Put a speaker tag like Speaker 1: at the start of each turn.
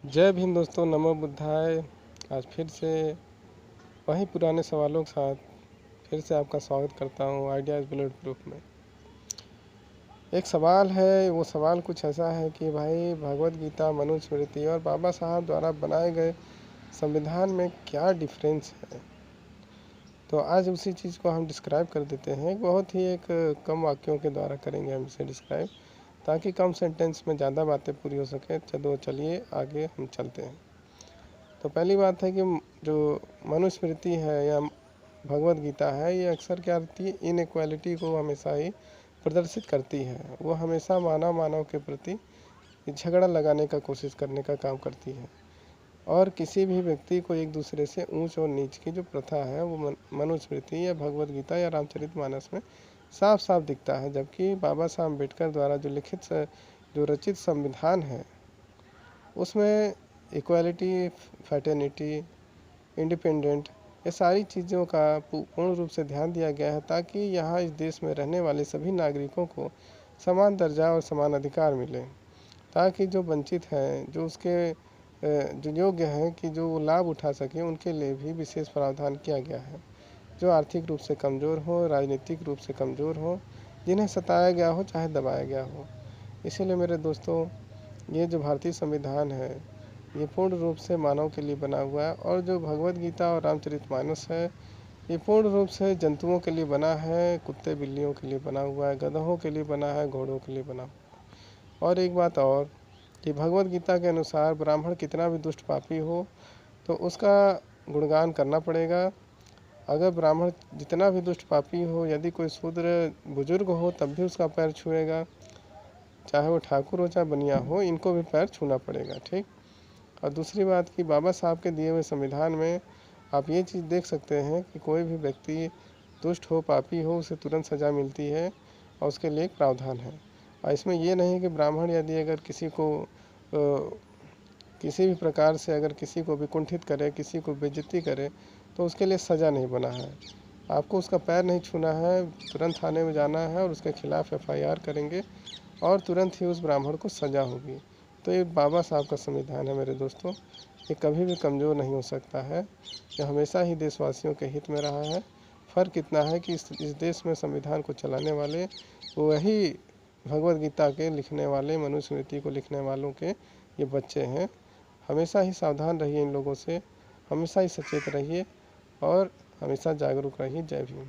Speaker 1: जय भीम दोस्तों, नमो बुद्धाय। आज फिर से वही पुराने सवालों के साथ फिर से आपका स्वागत करता हूँ आइडियाज़ बुलेट प्रूफ में। एक सवाल है, वो सवाल कुछ ऐसा है कि भाई भगवत गीता, मनुस्मृति और बाबा साहब द्वारा बनाए गए संविधान में क्या डिफरेंस है। तो आज उसी चीज़ को हम डिस्क्राइब कर देते हैं। बहुत ही एक कम वाक्यों के द्वारा करेंगे हम इसे डिस्क्राइब, ताकि कम सेंटेंस में ज़्यादा बातें पूरी हो सके। चलिए आगे हम चलते हैं। तो पहली बात है कि जो मनुस्मृति है या भगवत गीता है, ये अक्सर क्या करती है, इनइक्वालिटी को हमेशा ही प्रदर्शित करती है। वो हमेशा मानव के प्रति झगड़ा लगाने का कोशिश करने का काम करती है, और किसी भी व्यक्ति को एक दूसरे से ऊंच और नीच की जो प्रथा है वो मनुस्मृति या भगवत गीता या रामचरितमानस में साफ साफ दिखता है। जबकि बाबा साहब अम्बेडकर द्वारा जो रचित संविधान है, उसमें इक्वालिटी, फैटर्निटी, इंडिपेंडेंट, ये सारी चीज़ों का पूर्ण रूप से ध्यान दिया गया है, ताकि यहाँ इस देश में रहने वाले सभी नागरिकों को समान दर्जा और समान अधिकार मिले, ताकि जो वंचित हैं, जो उसके जो योग्य हैं कि जो वो लाभ उठा सकें, उनके लिए भी विशेष प्रावधान किया गया है। जो आर्थिक रूप से कमज़ोर हो, राजनीतिक रूप से कमज़ोर हो, जिन्हें सताया गया हो चाहे दबाया गया हो। इसीलिए मेरे दोस्तों, ये जो भारतीय संविधान है, ये पूर्ण रूप से मानव के लिए बना हुआ है। और जो भगवत गीता और रामचरितमानस है, ये पूर्ण रूप से जंतुओं के लिए बना है, कुत्ते बिल्लियों के लिए बना हुआ है, गधों के लिए बना है, घोड़ों के लिए बना हुआ है। और एक बात और कि भगवत गीता के अनुसार ब्राह्मण कितना भी दुष्ट पापी हो तो उसका गुणगान करना पड़ेगा। अगर ब्राह्मण जितना भी दुष्ट पापी हो, यदि कोई शूद्र बुजुर्ग हो तब भी उसका पैर छुएगा, चाहे वो ठाकुर हो चाहे बनिया हो, इनको भी पैर छूना पड़ेगा। ठीक। और दूसरी बात कि बाबा साहब के दिए हुए संविधान में आप ये चीज़ देख सकते हैं कि कोई भी व्यक्ति दुष्ट हो, पापी हो, उसे तुरंत सज़ा मिलती है और उसके लिए एक प्रावधान है। और इसमें ये नहीं कि ब्राह्मण यदि अगर किसी को किसी भी प्रकार से अगर किसी को भी कुंठित करे, किसी को बेइज्जती करे, तो उसके लिए सज़ा नहीं बना है। आपको उसका पैर नहीं छूना है, तुरंत थाने में जाना है और उसके खिलाफ़ FIR करेंगे और तुरंत ही उस ब्राह्मण को सज़ा होगी। तो ये बाबा साहब का संविधान है मेरे दोस्तों, ये कभी भी कमज़ोर नहीं हो सकता है। ये हमेशा ही देशवासियों के हित में रहा है। फ़र्क इतना है कि इस देश में संविधान को चलाने वाले वही भगवत गीता के लिखने वाले, मनुस्मृति को लिखने वालों के ये बच्चे हैं। हमेशा ही सावधान रहिए इन लोगों से, हमेशा ही सचेत रहिए और हमेशा जागरूक रहिए। जय भीम।